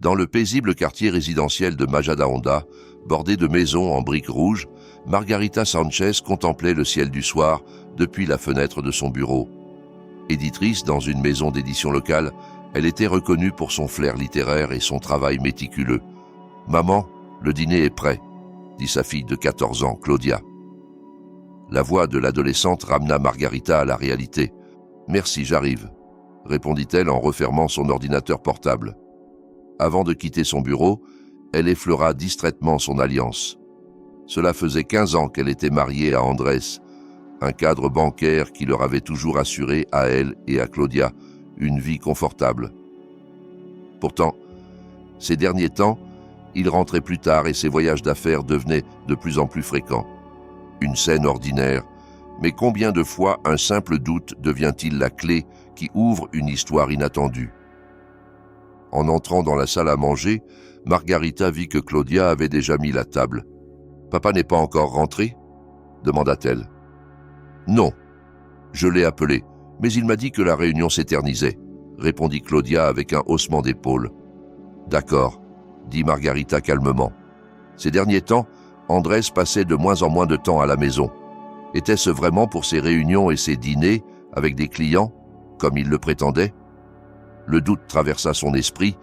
Dans le paisible quartier résidentiel de Majadahonda, bordé de maisons en briques rouges, Margarita Sanchez contemplait le ciel du soir depuis la fenêtre de son bureau. Éditrice dans une maison d'édition locale, elle était reconnue pour son flair littéraire et son travail méticuleux. « Maman, le dîner est prêt », dit sa fille de 14 ans, Claudia. La voix de l'adolescente ramena Margarita à la réalité. « Merci, j'arrive », répondit-elle en refermant son ordinateur portable. Avant de quitter son bureau, elle effleura distraitement son alliance. Cela faisait 15 ans qu'elle était mariée à Andrés, un cadre bancaire qui leur avait toujours assuré à elle et à Claudia une vie confortable. Pourtant, ces derniers temps, il rentrait plus tard et ses voyages d'affaires devenaient de plus en plus fréquents. Une scène ordinaire, mais combien de fois un simple doute devient-il la clé qui ouvre une histoire inattendue? En entrant dans la salle à manger, Margarita vit que Claudia avait déjà mis la table. « Papa n'est pas encore rentré ?» demanda-t-elle. « Non. Je l'ai appelé, mais il m'a dit que la réunion s'éternisait, » répondit Claudia avec un haussement d'épaules. « D'accord, » dit Margarita calmement. Ces derniers temps, Andrés passait de moins en moins de temps à la maison. Était-ce vraiment pour ses réunions et ses dîners avec des clients, comme il le prétendait? Le doute traversa son esprit,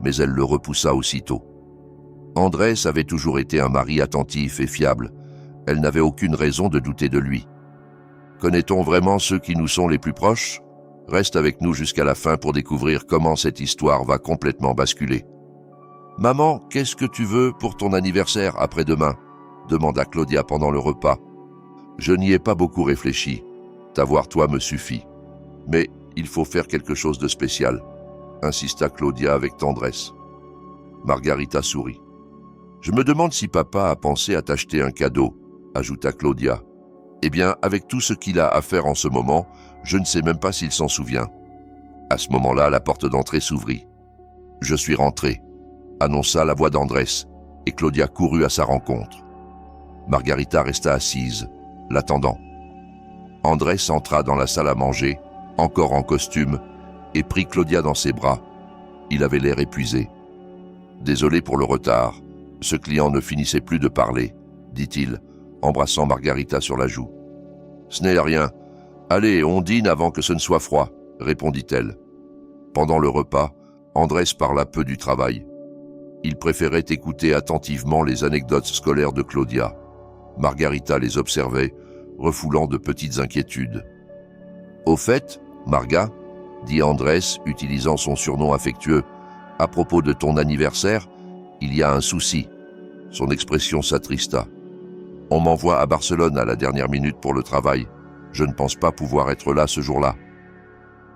mais elle le repoussa aussitôt. Andrés avait toujours été un mari attentif et fiable. Elle n'avait aucune raison de douter de lui. Connaît-on vraiment ceux qui nous sont les plus proches? Reste avec nous jusqu'à la fin pour découvrir comment cette histoire va complètement basculer. « Maman, qu'est-ce que tu veux pour ton anniversaire après-demain ?» demanda Claudia pendant le repas. « Je n'y ai pas beaucoup réfléchi. T'avoir toi me suffit. Mais il faut faire quelque chose de spécial, » insista Claudia avec tendresse. Margarita sourit. « Je me demande si papa a pensé à t'acheter un cadeau, » ajouta Claudia. « Eh bien, avec tout ce qu'il a à faire en ce moment, je ne sais même pas s'il s'en souvient. » À ce moment-là, la porte d'entrée s'ouvrit. « Je suis rentré », annonça la voix d'Andrés, et Claudia courut à sa rencontre. Margarita resta assise, l'attendant. Andrés entra dans la salle à manger, encore en costume, et prit Claudia dans ses bras. Il avait l'air épuisé. « Désolé pour le retard. Ce client ne finissait plus de parler, » dit-il, embrassant Margarita sur la joue. « Ce n'est rien. Allez, on dîne avant que ce ne soit froid, » répondit-elle. Pendant le repas, Andrés parla peu du travail. Il préférait écouter attentivement les anecdotes scolaires de Claudia. Margarita les observait, refoulant de petites inquiétudes. « Au fait, Marga, » dit Andrés, utilisant son surnom affectueux, « à propos de ton anniversaire, il y a un souci. » Son expression s'attrista. « On m'envoie à Barcelone à la dernière minute pour le travail. Je ne pense pas pouvoir être là ce jour-là. »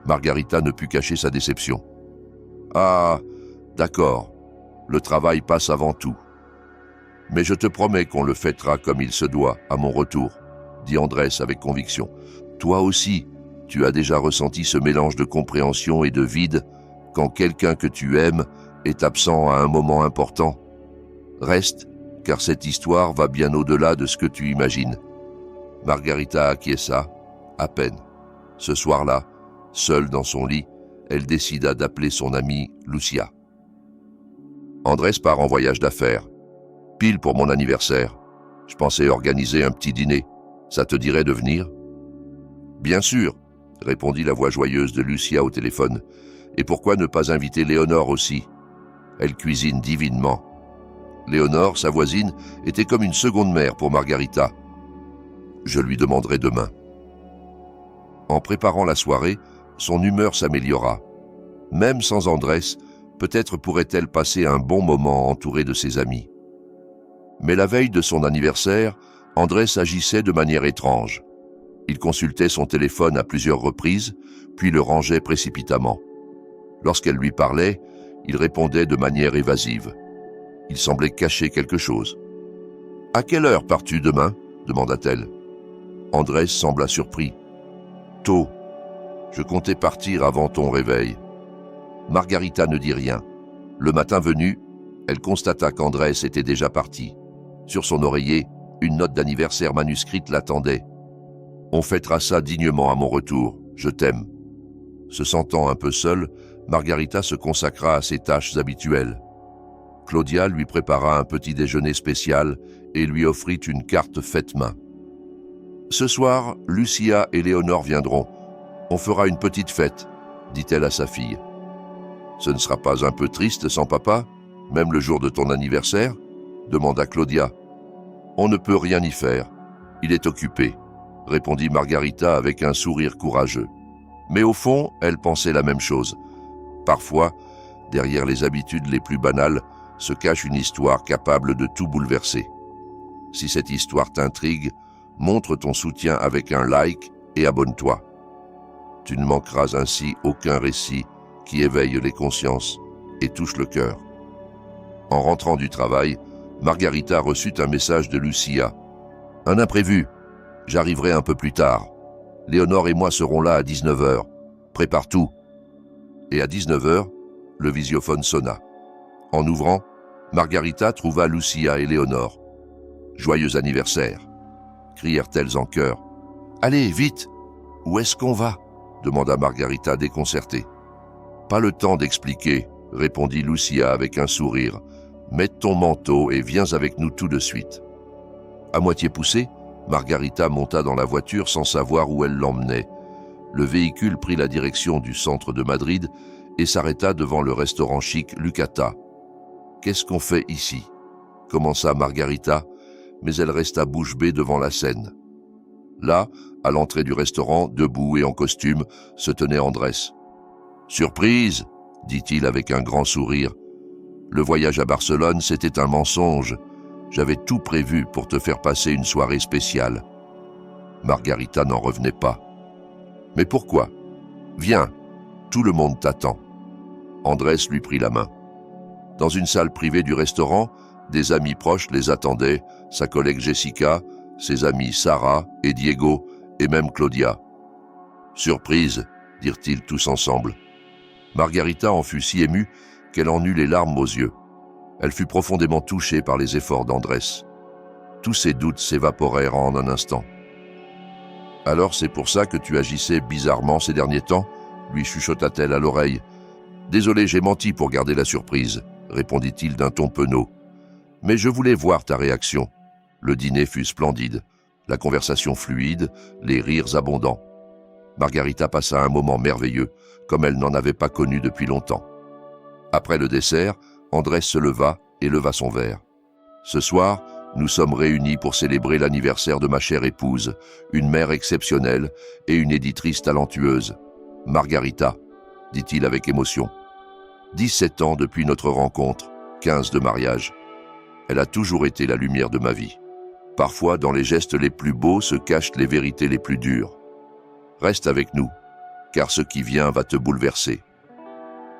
Margarita ne put cacher sa déception. « Ah, d'accord. Le travail passe avant tout. Mais je te promets qu'on le fêtera comme il se doit, à mon retour, » dit Andrés avec conviction. « Toi aussi, tu as déjà ressenti ce mélange de compréhension et de vide quand quelqu'un que tu aimes est absent à un moment important. Reste, car cette histoire va bien au-delà de ce que tu imagines. » Margarita acquiesça, à peine. Ce soir-là, seule dans son lit, elle décida d'appeler son amie Lucia. « Andrés part en voyage d'affaires. Pile pour mon anniversaire. Je pensais organiser un petit dîner. Ça te dirait de venir ?»« Bien sûr, » répondit la voix joyeuse de Lucia au téléphone. « Et pourquoi ne pas inviter Léonore aussi? Elle cuisine divinement. » Léonore, sa voisine, était comme une seconde mère pour Margarita. Je lui demanderai demain. En préparant la soirée, son humeur s'améliora. Même sans Andrés, peut-être pourrait-elle passer un bon moment entourée de ses amis. Mais la veille de son anniversaire, Andrés agissait de manière étrange. Il consultait son téléphone à plusieurs reprises, puis le rangeait précipitamment. Lorsqu'elle lui parlait, il répondait de manière évasive. Il semblait cacher quelque chose. « À quelle heure pars-tu demain ?» demanda-t-elle. Andrés sembla surpris. « Tôt. Je comptais partir avant ton réveil. » Margarita ne dit rien. Le matin venu, elle constata qu'Andrés était déjà parti. Sur son oreiller, une note d'anniversaire manuscrite l'attendait. « On fêtera ça dignement à mon retour. Je t'aime. » Se sentant un peu seule, Margarita se consacra à ses tâches habituelles. Claudia lui prépara un petit déjeuner spécial et lui offrit une carte faite main. « Ce soir, Lucia et Léonore viendront. On fera une petite fête, dit-elle à sa fille. Ce ne sera pas un peu triste sans papa, même le jour de ton anniversaire ? Demanda Claudia. On ne peut rien y faire. Il est occupé, répondit Margarita avec un sourire courageux. Mais au fond, elle pensait la même chose. Parfois, derrière les habitudes les plus banales, se cache une histoire capable de tout bouleverser. Si cette histoire t'intrigue, montre ton soutien avec un like et abonne-toi. Tu ne manqueras ainsi aucun récit qui éveille les consciences et touche le cœur. En rentrant du travail, Margarita reçut un message de Lucia. « Un imprévu. J'arriverai un peu plus tard. Léonore et moi serons là à 19h. Prépare tout. » Et à 19h, le visiophone sonna. En ouvrant, Margarita trouva Lucia et Léonore. « Joyeux anniversaire !» crièrent-elles en chœur. « Allez, vite! Où est-ce qu'on va ?» demanda Margarita déconcertée. « Pas le temps d'expliquer, » répondit Lucia avec un sourire. « Mets ton manteau et viens avec nous tout de suite. » À moitié poussée, Margarita monta dans la voiture sans savoir où elle l'emmenait. Le véhicule prit la direction du centre de Madrid et s'arrêta devant le restaurant chic Lucata. « Qu'est-ce qu'on fait ici ?» commença Margarita, mais elle resta bouche bée devant la scène. Là, à l'entrée du restaurant, debout et en costume, se tenait Andrés. « Surprise !» dit-il avec un grand sourire. « Le voyage à Barcelone, c'était un mensonge. J'avais tout prévu pour te faire passer une soirée spéciale. » Margarita n'en revenait pas. « Mais pourquoi ? Viens, tout le monde t'attend. » Andrés lui prit la main. Dans une salle privée du restaurant, des amis proches les attendaient, sa collègue Jessica, ses amis Sarah et Diego, et même Claudia. « Surprise !» dirent-ils tous ensemble. Margarita en fut si émue qu'elle en eut les larmes aux yeux. Elle fut profondément touchée par les efforts d'Andrés. Tous ses doutes s'évaporèrent en un instant. « Alors c'est pour ça que tu agissais bizarrement ces derniers temps ?» lui chuchota-t-elle à l'oreille. « Désolé, j'ai menti pour garder la surprise », répondit-il d'un ton penaud. « Mais je voulais voir ta réaction. » Le dîner fut splendide, la conversation fluide, les rires abondants. Margarita passa un moment merveilleux, comme elle n'en avait pas connu depuis longtemps. Après le dessert, Andrés se leva et leva son verre. « Ce soir, nous sommes réunis pour célébrer l'anniversaire de ma chère épouse, une mère exceptionnelle et une éditrice talentueuse. Margarita, » dit-il avec émotion. 17 ans depuis notre rencontre, 15 de mariage. Elle a toujours été la lumière de ma vie. Parfois, dans les gestes les plus beaux se cachent les vérités les plus dures. Reste avec nous, car ce qui vient va te bouleverser.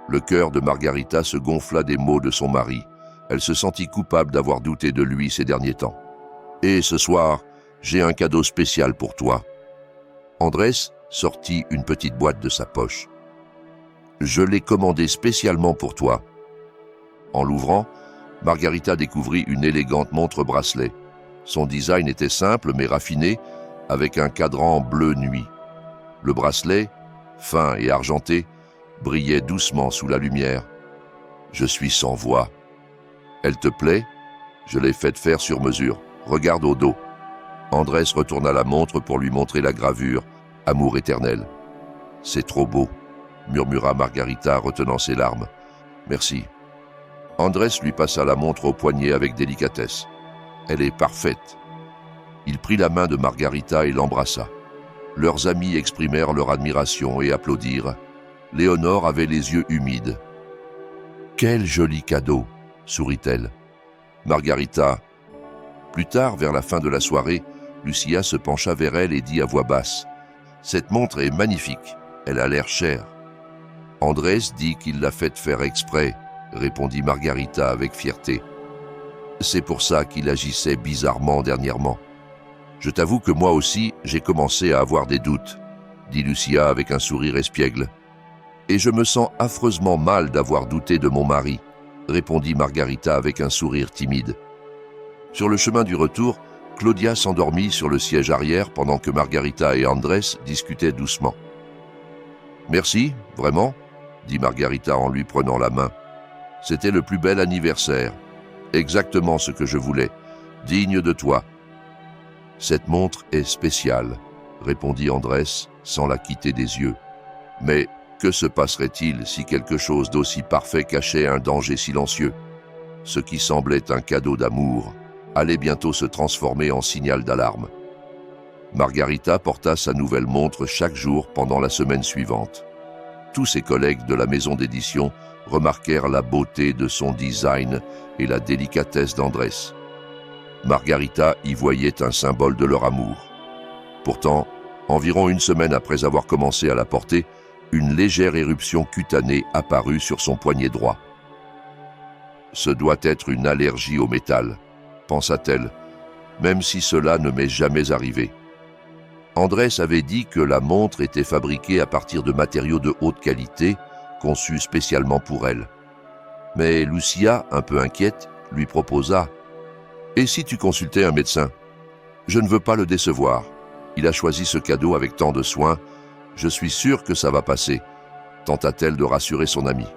Le cœur de Margarita se gonfla des mots de son mari. Elle se sentit coupable d'avoir douté de lui ces derniers temps. « Et ce soir, j'ai un cadeau spécial pour toi. » Andrés sortit une petite boîte de sa poche. « Je l'ai commandé spécialement pour toi. » En l'ouvrant, Margarita découvrit une élégante montre-bracelet. Son design était simple mais raffiné, avec un cadran bleu nuit. Le bracelet, fin et argenté, brillait doucement sous la lumière. « Je suis sans voix. »« Elle te plaît ? Je l'ai faite faire sur mesure. Regarde au dos. » Andrés retourna la montre pour lui montrer la gravure « Amour éternel ». « C'est trop beau », murmura Margarita retenant ses larmes. « Merci. » Andrés lui passa la montre au poignet avec délicatesse. « Elle est parfaite. » Il prit la main de Margarita et l'embrassa. Leurs amis exprimèrent leur admiration et applaudirent. Léonore avait les yeux humides. « Quel joli cadeau !» sourit-elle. Margarita. Plus tard, vers la fin de la soirée, Lucia se pencha vers elle et dit à voix basse. « Cette montre est magnifique. Elle a l'air chère. » Andrés dit qu'il l'a faite faire exprès, répondit Margarita avec fierté. C'est pour ça qu'il agissait bizarrement dernièrement. Je t'avoue que moi aussi, j'ai commencé à avoir des doutes, dit Lucia avec un sourire espiègle. Et je me sens affreusement mal d'avoir douté de mon mari, répondit Margarita avec un sourire timide. Sur le chemin du retour, Claudia s'endormit sur le siège arrière pendant que Margarita et Andrés discutaient doucement. « Merci, vraiment ?» dit Margarita en lui prenant la main. « C'était le plus bel anniversaire. Exactement ce que je voulais. Digne de toi. Cette montre est spéciale, répondit Andrés sans la quitter des yeux. Mais que se passerait-il si quelque chose d'aussi parfait cachait un danger silencieux? Ce qui semblait un cadeau d'amour allait bientôt se transformer en signal d'alarme. Margarita porta sa nouvelle montre chaque jour pendant la semaine suivante. Tous ses collègues de la maison d'édition remarquèrent la beauté de son design et la délicatesse d'Andrés. Margarita y voyait un symbole de leur amour. Pourtant, environ une semaine après avoir commencé à la porter, une légère éruption cutanée apparut sur son poignet droit. « Ce doit être une allergie au métal », pensa-t-elle, même si cela ne m'est jamais arrivé. Andrés avait dit que la montre était fabriquée à partir de matériaux de haute qualité, conçus spécialement pour elle. Mais Lucia, un peu inquiète, lui proposa « Et si tu consultais un médecin? Je ne veux pas le décevoir. Il a choisi ce cadeau avec tant de soin. Je suis sûre que ça va passer », tenta-t-elle de rassurer son amie.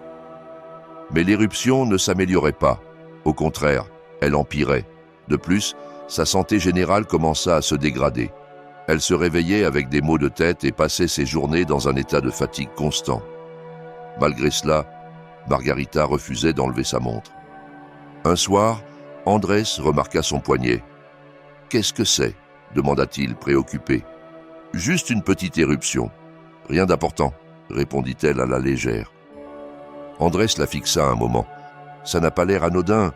Mais l'éruption ne s'améliorait pas. Au contraire, elle empirait. De plus, sa santé générale commença à se dégrader. Elle se réveillait avec des maux de tête et passait ses journées dans un état de fatigue constant. Malgré cela, Margarita refusait d'enlever sa montre. Un soir, Andrés remarqua son poignet. « Qu'est-ce que c'est » demanda-t-il, préoccupé. « Juste une petite éruption. Rien d'important, » répondit-elle à la légère. Andrés la fixa un moment. « Ça n'a pas l'air anodin.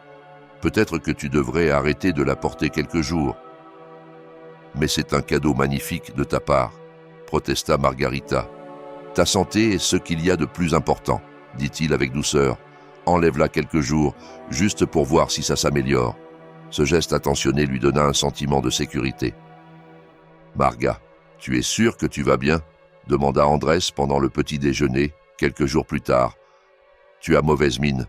Peut-être que tu devrais arrêter de la porter quelques jours. »« Mais c'est un cadeau magnifique de ta part, » protesta Margarita. « Ta santé est ce qu'il y a de plus important, » dit-il avec douceur. « Enlève-la quelques jours, juste pour voir si ça s'améliore. » Ce geste attentionné lui donna un sentiment de sécurité. « Marga, tu es sûre que tu vas bien ?» demanda Andrés pendant le petit déjeuner, quelques jours plus tard. « Tu as mauvaise mine. »«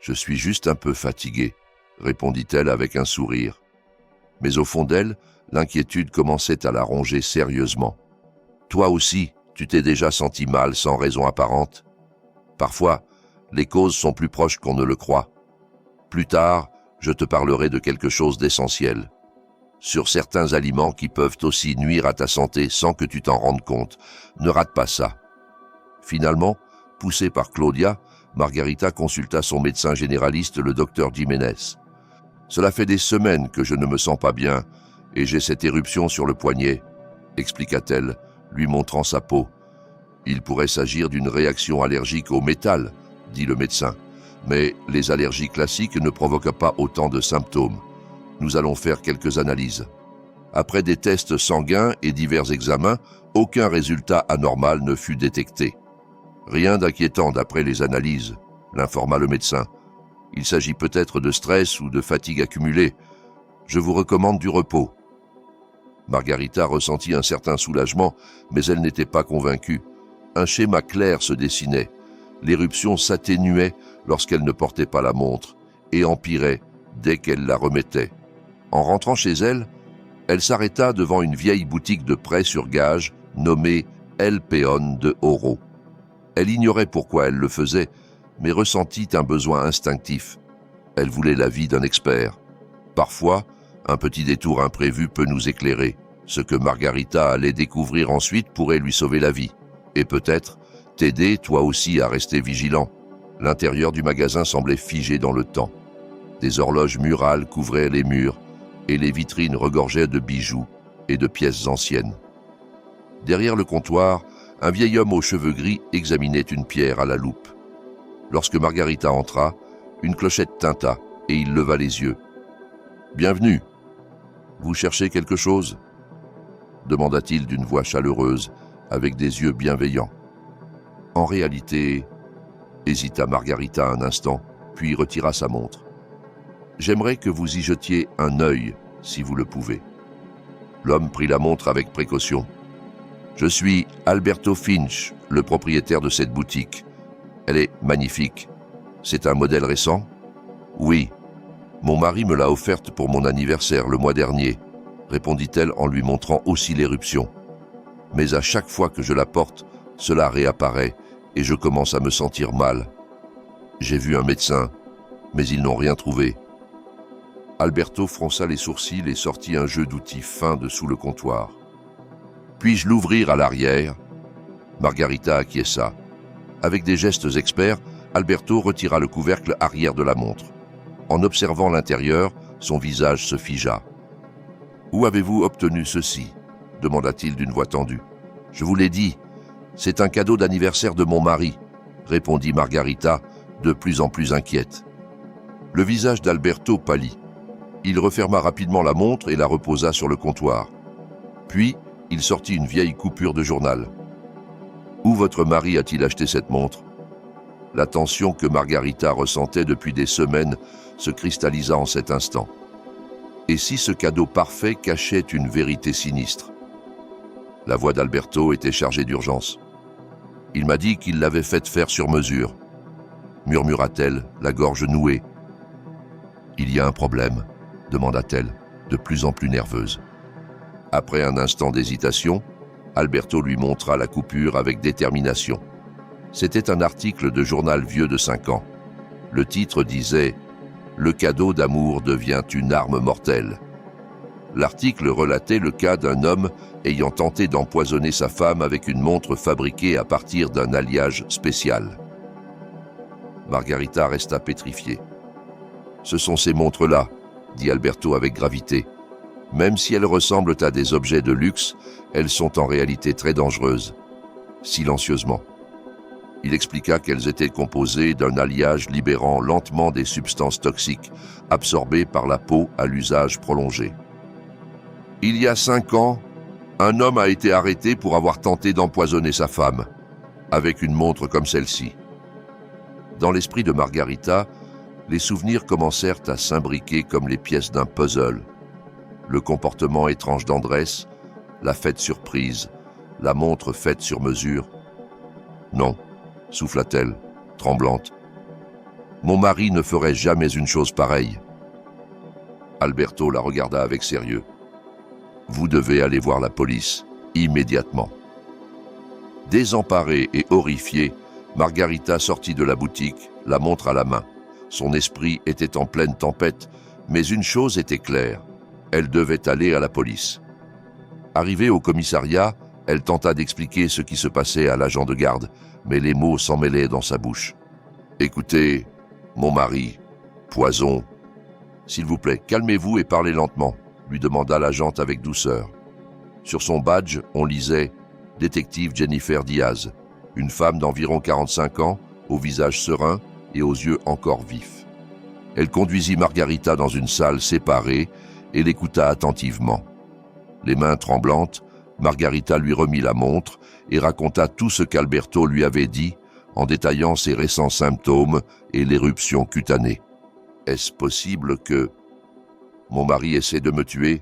Je suis juste un peu fatiguée, » répondit-elle avec un sourire. Mais au fond d'elle, l'inquiétude commençait à la ronger sérieusement. « Toi aussi, tu t'es déjà senti mal sans raison apparente. Parfois, les causes sont plus proches qu'on ne le croit. Plus tard, je te parlerai de quelque chose d'essentiel. Sur certains aliments qui peuvent aussi nuire à ta santé sans que tu t'en rendes compte. Ne rate pas ça. » Finalement, poussée par Claudia, Margarita consulta son médecin généraliste, le docteur Jiménez. « Cela fait des semaines que je ne me sens pas bien et j'ai cette éruption sur le poignet, » expliqua-t-elle, lui montrant sa peau. « Il pourrait s'agir d'une réaction allergique au métal, » dit le médecin. « Mais les allergies classiques ne provoquent pas autant de symptômes. Nous allons faire quelques analyses. » Après des tests sanguins et divers examens, aucun résultat anormal ne fut détecté. « Rien d'inquiétant d'après les analyses, » l'informa le médecin. « Il s'agit peut-être de stress ou de fatigue accumulée. Je vous recommande du repos. » Margarita ressentit un certain soulagement, mais elle n'était pas convaincue. Un schéma clair se dessinait. L'éruption s'atténuait lorsqu'elle ne portait pas la montre et empirait dès qu'elle la remettait. En rentrant chez elle, elle s'arrêta devant une vieille boutique de prêt sur gage nommée El Peón de Oro. Elle ignorait pourquoi elle le faisait, mais ressentit un besoin instinctif. Elle voulait l'avis d'un expert. Parfois, un petit détour imprévu peut nous éclairer. Ce que Margarita allait découvrir ensuite pourrait lui sauver la vie. Et peut-être t'aider toi aussi à rester vigilant. L'intérieur du magasin semblait figé dans le temps. Des horloges murales couvraient les murs et les vitrines regorgeaient de bijoux et de pièces anciennes. Derrière le comptoir, un vieil homme aux cheveux gris examinait une pierre à la loupe. Lorsque Margarita entra, une clochette tinta et il leva les yeux. « Bienvenue. Vous cherchez quelque chose ?» demanda-t-il d'une voix chaleureuse, avec des yeux bienveillants. En réalité, hésita Margarita un instant, puis retira sa montre. « J'aimerais que vous y jetiez un œil, si vous le pouvez. » L'homme prit la montre avec précaution. « Je suis Alberto Finch, le propriétaire de cette boutique. Elle est magnifique. C'est un modèle récent ? » ?»« Oui. Mon mari me l'a offerte pour mon anniversaire le mois dernier, » répondit-elle en lui montrant aussi l'éruption. « Mais à chaque fois que je la porte, cela réapparaît et je commence à me sentir mal. J'ai vu un médecin, mais ils n'ont rien trouvé. Alberto fronça les sourcils et sortit un jeu d'outils fin de sous le comptoir. « Puis-je l'ouvrir à l'arrière » Margarita acquiesça. Avec des gestes experts, Alberto retira le couvercle arrière de la montre. En observant l'intérieur, son visage se figea. « Où avez-vous obtenu ceci » demanda-t-il d'une voix tendue. « Je vous l'ai dit, c'est un cadeau d'anniversaire de mon mari » répondit Margarita, de plus en plus inquiète. Le visage d'Alberto pâlit. Il referma rapidement la montre et la reposa sur le comptoir. Puis, il sortit une vieille coupure de journal. « Où votre mari a-t-il acheté cette montre ?» La tension que Margarita ressentait depuis des semaines se cristallisa en cet instant. Et si ce cadeau parfait cachait une vérité sinistre? La voix d'Alberto était chargée d'urgence. « Il m'a dit qu'il l'avait faite faire sur mesure », murmura-t-elle, la gorge nouée. « Il y a un problème ?» demanda-t-elle, de plus en plus nerveuse. Après un instant d'hésitation, Alberto lui montra la coupure avec détermination. C'était un article de journal vieux de 5 ans. Le titre disait « Le cadeau d'amour devient une arme mortelle ». L'article relatait le cas d'un homme ayant tenté d'empoisonner sa femme avec une montre fabriquée à partir d'un alliage spécial. Margarita resta pétrifiée. « Ce sont ces montres-là », dit Alberto avec gravité. « Même si elles ressemblent à des objets de luxe, elles sont en réalité très dangereuses. » Silencieusement. Il expliqua qu'elles étaient composées d'un alliage libérant lentement des substances toxiques absorbées par la peau à l'usage prolongé. Il y a 5 ans, un homme a été arrêté pour avoir tenté d'empoisonner sa femme, avec une montre comme celle-ci. Dans l'esprit de Margarita, les souvenirs commencèrent à s'imbriquer comme les pièces d'un puzzle. Le comportement étrange d'Andrés, la fête surprise, la montre faite sur mesure. « Non », souffla-t-elle, tremblante. « Mon mari ne ferait jamais une chose pareille. » Alberto la regarda avec sérieux. « Vous devez aller voir la police, immédiatement. » Désemparée et horrifiée, Margarita sortit de la boutique, la montre à la main. Son esprit était en pleine tempête, mais une chose était claire, elle devait aller à la police. Arrivée au commissariat, elle tenta d'expliquer ce qui se passait à l'agent de garde, mais les mots s'emmêlaient dans sa bouche. « Écoutez, mon mari, poison. S'il vous plaît, calmez-vous et parlez lentement », lui demanda l'agente avec douceur. Sur son badge, on lisait « Détective Jennifer Diaz », une femme d'environ 45 ans, au visage serein et aux yeux encore vifs. Elle conduisit Margarita dans une salle séparée et l'écouta attentivement. Les mains tremblantes, Margarita lui remit la montre et raconta tout ce qu'Alberto lui avait dit en détaillant ses récents symptômes et l'éruption cutanée. « Est-ce possible que... mon mari essaie de me tuer ?»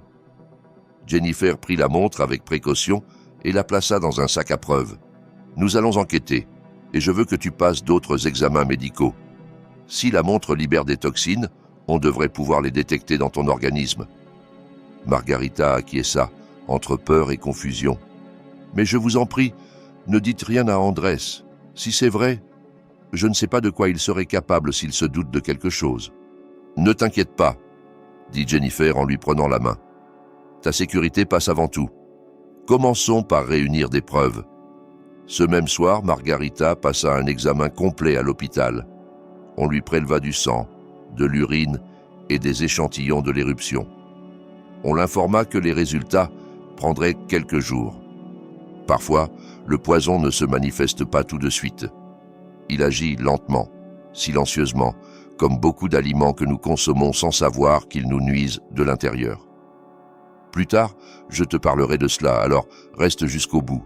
Jennifer prit la montre avec précaution et la plaça dans un sac à preuves. « Nous allons enquêter, et je veux que tu passes d'autres examens médicaux. Si la montre libère des toxines, on devrait pouvoir les détecter dans ton organisme. » Margarita acquiesça, entre peur et confusion. « Mais je vous en prie, ne dites rien à Andrés. Si c'est vrai, je ne sais pas de quoi il serait capable s'il se doute de quelque chose. »« Ne t'inquiète pas, » dit Jennifer en lui prenant la main. « Ta sécurité passe avant tout. Commençons par réunir des preuves. » Ce même soir, Margarita passa un examen complet à l'hôpital. On lui préleva du sang, de l'urine et des échantillons de l'éruption. On l'informa que les résultats prendraient quelques jours. Parfois, le poison ne se manifeste pas tout de suite. Il agit lentement, silencieusement, comme beaucoup d'aliments que nous consommons sans savoir qu'ils nous nuisent de l'intérieur. Plus tard, je te parlerai de cela, alors reste jusqu'au bout.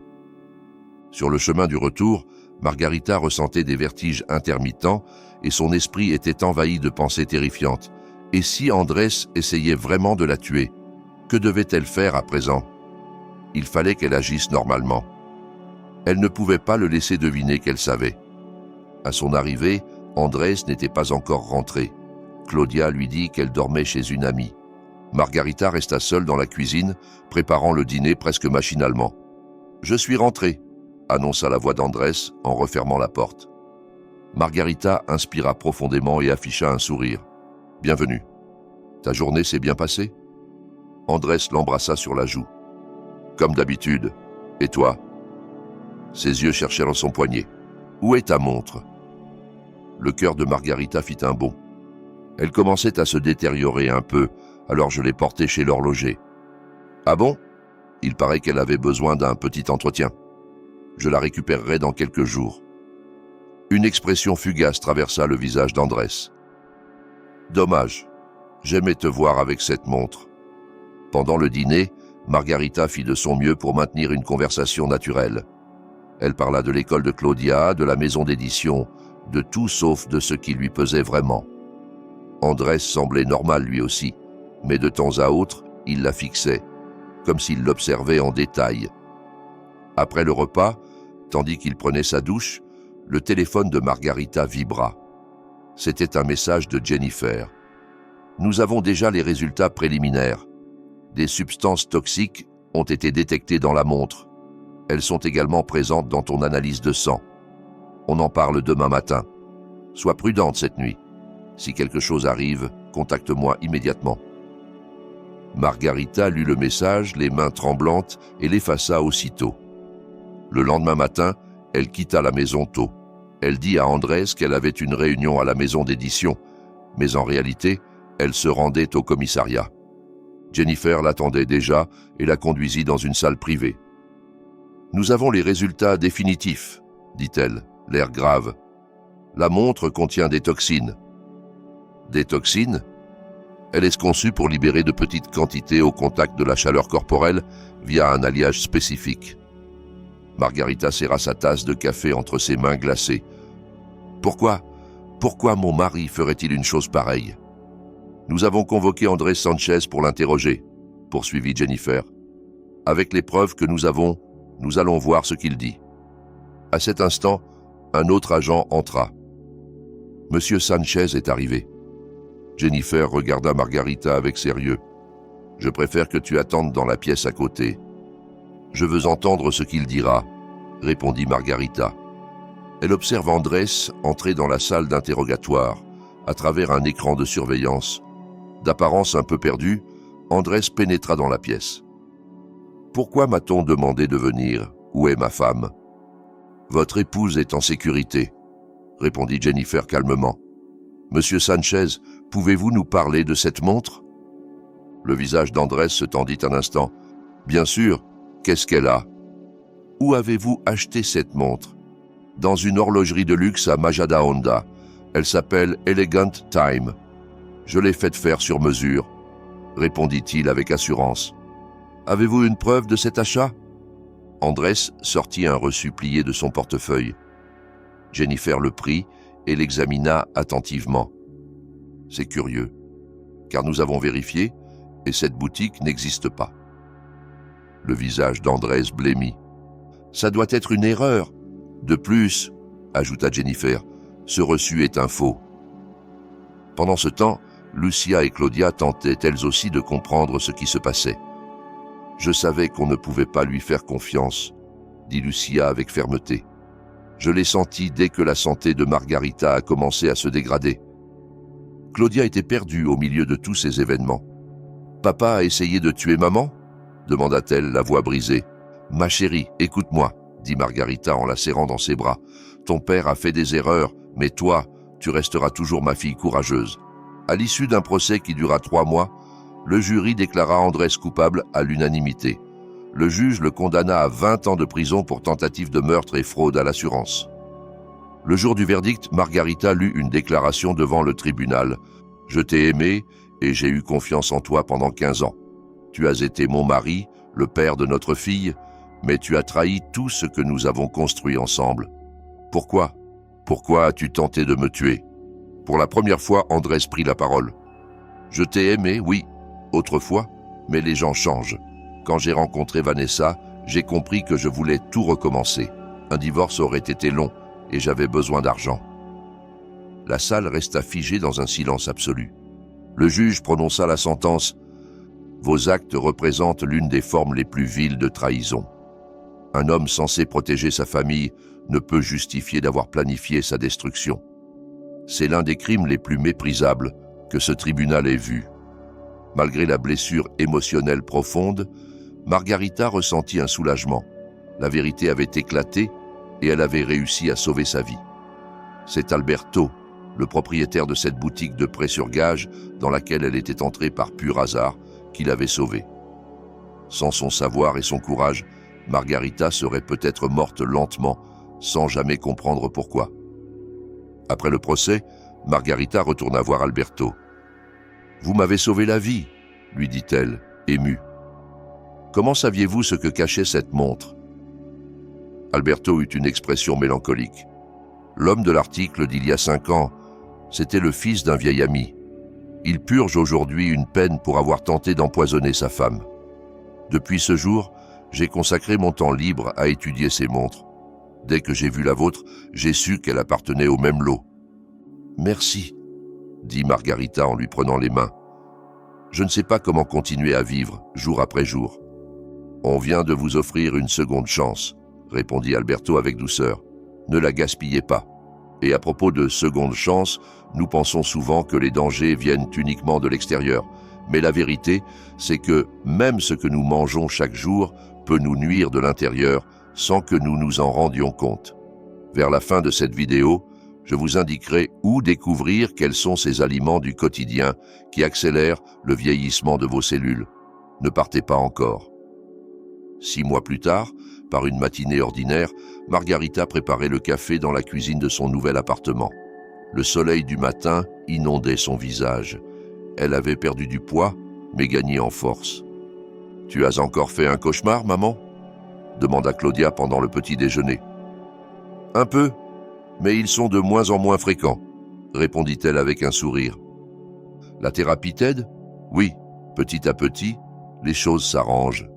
Sur le chemin du retour, Margarita ressentait des vertiges intermittents et son esprit était envahi de pensées terrifiantes. Et si Andrés essayait vraiment de la tuer, que devait-elle faire à présent? Il fallait qu'elle agisse normalement. Elle ne pouvait pas le laisser deviner qu'elle savait. À son arrivée, Andrés n'était pas encore rentré. Claudia lui dit qu'elle dormait chez une amie. Margarita resta seule dans la cuisine, préparant le dîner presque machinalement. « Je suis rentrée », annonça la voix d'Andrés en refermant la porte. Margarita inspira profondément et afficha un sourire. « Bienvenue. » Ta journée s'est bien passée » Andrés l'embrassa sur la joue. « Comme d'habitude. Et toi ?» Ses yeux cherchèrent dans son poignet. « Où est ta montre ?» Le cœur de Margarita fit un bond. Elle commençait à se détériorer un peu, alors je l'ai portée chez l'horloger. « Ah bon ? Il paraît qu'elle avait besoin d'un petit entretien. Je la récupérerai dans quelques jours. » Une expression fugace traversa le visage d'Andrés. « Dommage. J'aimais te voir avec cette montre. » Pendant le dîner, Margarita fit de son mieux pour maintenir une conversation naturelle. Elle parla de l'école de Claudia, de la maison d'édition, de tout sauf de ce qui lui pesait vraiment. Andrés semblait normal lui aussi, mais de temps à autre, il la fixait, comme s'il l'observait en détail. Après le repas, tandis qu'il prenait sa douche, le téléphone de Margarita vibra. C'était un message de Jennifer. « Nous avons déjà les résultats préliminaires. Des substances toxiques ont été détectées dans la montre. Elles sont également présentes dans ton analyse de sang. On en parle demain matin. Sois prudente cette nuit. Si quelque chose arrive, contacte-moi immédiatement. » Margarita lut le message, les mains tremblantes, et l'effaça aussitôt. Le lendemain matin, elle quitta la maison tôt. Elle dit à Andrés qu'elle avait une réunion à la maison d'édition, mais en réalité, elle se rendait au commissariat. Jennifer l'attendait déjà et la conduisit dans une salle privée. « Nous avons les résultats définitifs, » dit-elle, l'air grave. « La montre contient des toxines. » « Des toxines ? Elle est conçue pour libérer de petites quantités au contact de la chaleur corporelle via un alliage spécifique. » Margarita serra sa tasse de café entre ses mains glacées. « Pourquoi mon mari ferait-il une chose pareille ? » « Nous avons convoqué Andrés Sanchez pour l'interroger, » poursuivit Jennifer. « Avec les preuves que nous avons, nous allons voir ce qu'il dit. » À cet instant, un autre agent entra. « Monsieur Sanchez est arrivé. » Jennifer regarda Margarita avec sérieux. « Je préfère que tu attendes dans la pièce à côté. »« Je veux entendre ce qu'il dira, » répondit Margarita. Elle observe Andrés entrer dans la salle d'interrogatoire, à travers un écran de surveillance. D'apparence un peu perdue, Andrés pénétra dans la pièce. « Pourquoi m'a-t-on demandé de venir ? Où est ma femme ? » « Votre épouse est en sécurité, » répondit Jennifer calmement. « Monsieur Sanchez, pouvez-vous nous parler de cette montre ?» Le visage d'Andrés se tendit un instant. « Bien sûr, qu'est-ce qu'elle a ? » « Où avez-vous acheté cette montre ? » ?»« Dans une horlogerie de luxe à Majadahonda. Elle s'appelle Elegant Time. Je l'ai faite faire sur mesure, » répondit-il avec assurance. « Avez-vous une preuve de cet achat ?» Andrés sortit un reçu plié de son portefeuille. Jennifer le prit et l'examina attentivement. « C'est curieux, car nous avons vérifié et cette boutique n'existe pas. » Le visage d'Andrés blêmit. « Ça doit être une erreur. De plus, » ajouta Jennifer, « ce reçu est un faux. » Pendant ce temps, Lucia et Claudia tentaient elles aussi de comprendre ce qui se passait. « Je savais qu'on ne pouvait pas lui faire confiance, » dit Lucia avec fermeté. « Je l'ai senti dès que la santé de Margarita a commencé à se dégrader. » Claudia était perdue au milieu de tous ces événements. « Papa a essayé de tuer maman ?» demanda-t-elle, la voix brisée. « Ma chérie, écoute-moi, » dit Margarita en la serrant dans ses bras. « Ton père a fait des erreurs, mais toi, tu resteras toujours ma fille courageuse. » À l'issue d'un procès qui dura 3 mois, le jury déclara Andrés coupable à l'unanimité. Le juge le condamna à 20 ans de prison pour tentative de meurtre et fraude à l'assurance. Le jour du verdict, Margarita lut une déclaration devant le tribunal. « Je t'ai aimé et j'ai eu confiance en toi pendant 15 ans. Tu as été mon mari, le père de notre fille, mais tu as trahi tout ce que nous avons construit ensemble. Pourquoi ? Pourquoi as-tu tenté de me tuer ? » Pour la première fois, Andrés prit la parole. « Je t'ai aimé, oui, autrefois, mais les gens changent. Quand j'ai rencontré Vanessa, j'ai compris que je voulais tout recommencer. Un divorce aurait été long et j'avais besoin d'argent. » La salle resta figée dans un silence absolu. Le juge prononça la sentence « Vos actes représentent l'une des formes les plus viles de trahison. Un homme censé protéger sa famille ne peut justifier d'avoir planifié sa destruction. C'est l'un des crimes les plus méprisables que ce tribunal ait vu. Malgré la blessure émotionnelle profonde, Margarita ressentit un soulagement. La vérité avait éclaté et elle avait réussi à sauver sa vie. C'est Alberto, le propriétaire de cette boutique de prêt sur gage dans laquelle elle était entrée par pur hasard, qui l'avait sauvée. Sans son savoir et son courage, Margarita serait peut-être morte lentement, sans jamais comprendre pourquoi. Après le procès, Margarita retourna voir Alberto. « Vous m'avez sauvé la vie », lui dit-elle, émue. « Comment saviez-vous ce que cachait cette montre ?» Alberto eut une expression mélancolique. L'homme de l'article d'il y a 5 ans, c'était le fils d'un vieil ami. Il purge aujourd'hui une peine pour avoir tenté d'empoisonner sa femme. Depuis ce jour, j'ai consacré mon temps libre à étudier ces montres. Dès que j'ai vu la vôtre, j'ai su qu'elle appartenait au même lot. « Merci », dit Margarita en lui prenant les mains. « Je ne sais pas comment continuer à vivre, jour après jour. »« On vient de vous offrir une seconde chance, » répondit Alberto avec douceur. « Ne la gaspillez pas. Et à propos de seconde chance, nous pensons souvent que les dangers viennent uniquement de l'extérieur. Mais la vérité, c'est que même ce que nous mangeons chaque jour peut nous nuire de l'intérieur sans que nous nous en rendions compte. Vers la fin de cette vidéo, je vous indiquerai où découvrir quels sont ces aliments du quotidien qui accélèrent le vieillissement de vos cellules. Ne partez pas encore. 6 mois plus tard, par une matinée ordinaire, Margarita préparait le café dans la cuisine de son nouvel appartement. Le soleil du matin inondait son visage. Elle avait perdu du poids, mais gagné en force. « Tu as encore fait un cauchemar, maman ?» demanda Claudia pendant le petit déjeuner. « Un peu, mais ils sont de moins en moins fréquents, » répondit-elle avec un sourire. « La thérapie t'aide ? Oui, petit à petit, les choses s'arrangent.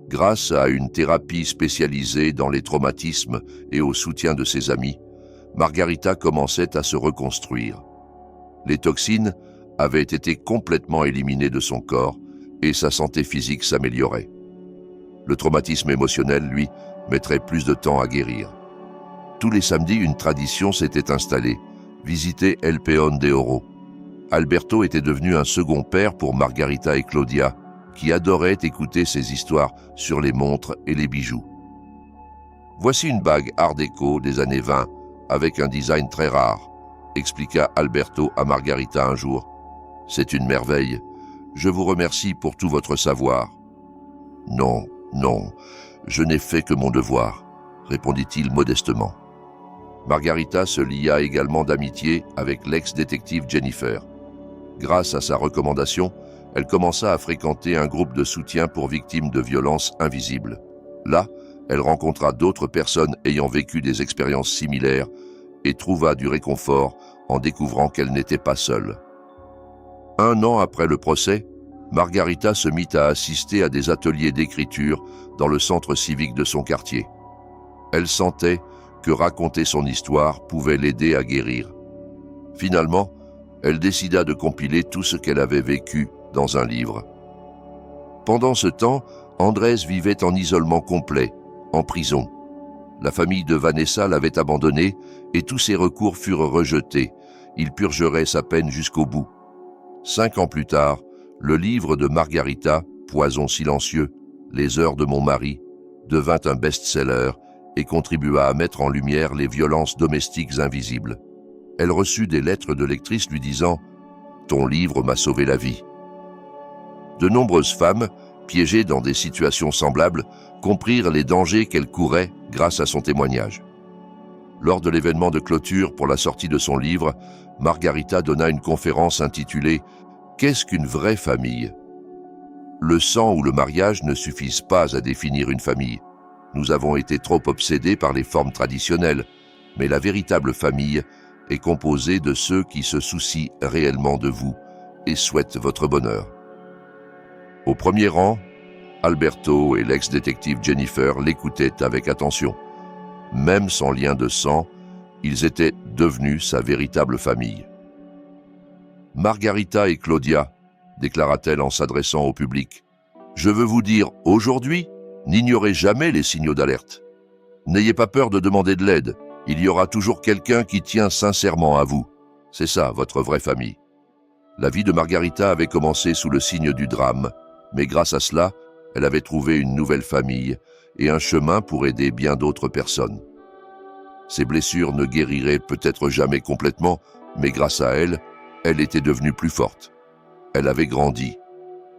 Grâce à une thérapie spécialisée dans les traumatismes et au soutien de ses amis, Margarita commençait à se reconstruire. Les toxines avaient été complètement éliminées de son corps et sa santé physique s'améliorait. Le traumatisme émotionnel, lui, mettrait plus de temps à guérir. Tous les samedis, une tradition s'était installée, visiter El Peón de Oro. Alberto était devenu un second père pour Margarita et Claudia, qui adoraient écouter ses histoires sur les montres et les bijoux. « Voici une bague art déco des années 20, avec un design très rare, » expliqua Alberto à Margarita un jour. « C'est une merveille. Je vous remercie pour tout votre savoir. »« Non, non, je n'ai fait que mon devoir, » répondit-il modestement. Margarita se lia également d'amitié avec l'ex-détective Jennifer. Grâce à sa recommandation, elle commença à fréquenter un groupe de soutien pour victimes de violences invisibles. Là, elle rencontra d'autres personnes ayant vécu des expériences similaires et trouva du réconfort en découvrant qu'elle n'était pas seule. 1 an après le procès, Margarita se mit à assister à des ateliers d'écriture dans le centre civique de son quartier. Elle sentait que raconter son histoire pouvait l'aider à guérir. Finalement, elle décida de compiler tout ce qu'elle avait vécu dans un livre. Pendant ce temps, Andrés vivait en isolement complet, en prison. La famille de Vanessa l'avait abandonné et tous ses recours furent rejetés. Il purgerait sa peine jusqu'au bout. 5 ans plus tard, le livre de Margarita, Poison silencieux, Les heures de mon mari, devint un best-seller et contribua à mettre en lumière les violences domestiques invisibles. Elle reçut des lettres de lectrices lui disant « Ton livre m'a sauvé la vie ». De nombreuses femmes, piégées dans des situations semblables, comprirent les dangers qu'elles couraient grâce à son témoignage. Lors de l'événement de clôture pour la sortie de son livre, Margarita donna une conférence intitulée « Qu'est-ce qu'une vraie famille ?» Le sang ou le mariage ne suffisent pas à définir une famille. Nous avons été trop obsédés par les formes traditionnelles, mais la véritable famille est composée de ceux qui se soucient réellement de vous et souhaitent votre bonheur. Au premier rang, Alberto et l'ex-détective Jennifer l'écoutaient avec attention. Même sans lien de sang, ils étaient devenus sa véritable famille. « Margarita et Claudia, » déclara-t-elle en s'adressant au public, « je veux vous dire aujourd'hui, n'ignorez jamais les signaux d'alerte. N'ayez pas peur de demander de l'aide, il y aura toujours quelqu'un qui tient sincèrement à vous. C'est ça, votre vraie famille. La vie de Margarita avait commencé sous le signe du drame, mais grâce à cela, elle avait trouvé une nouvelle famille et un chemin pour aider bien d'autres personnes. Ses blessures ne guériraient peut-être jamais complètement, mais grâce à elle, elle était devenue plus forte. Elle avait grandi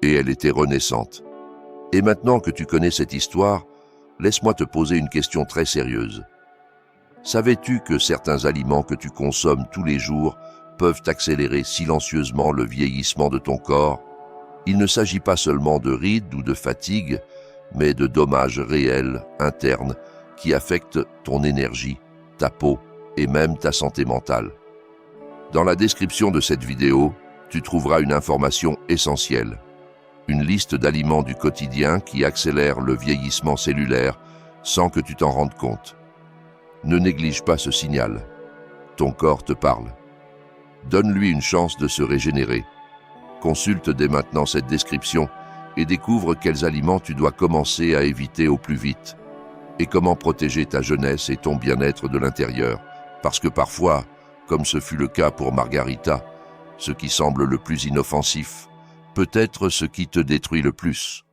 et elle était renaissante. Et maintenant que tu connais cette histoire, laisse-moi te poser une question très sérieuse. Savais-tu que certains aliments que tu consommes tous les jours peuvent accélérer silencieusement le vieillissement de ton corps? Il ne s'agit pas seulement de rides ou de fatigue, mais de dommages réels, internes, qui affectent ton énergie, ta peau et même ta santé mentale. Dans la description de cette vidéo, tu trouveras une information essentielle. Une liste d'aliments du quotidien qui accélèrent le vieillissement cellulaire sans que tu t'en rendes compte. Ne néglige pas ce signal. Ton corps te parle. Donne-lui une chance de se régénérer. Consulte dès maintenant cette description et découvre quels aliments tu dois commencer à éviter au plus vite et comment protéger ta jeunesse et ton bien-être de l'intérieur. Parce que parfois, comme ce fut le cas pour Margarita, ce qui semble le plus inoffensif peut être ce qui te détruit le plus.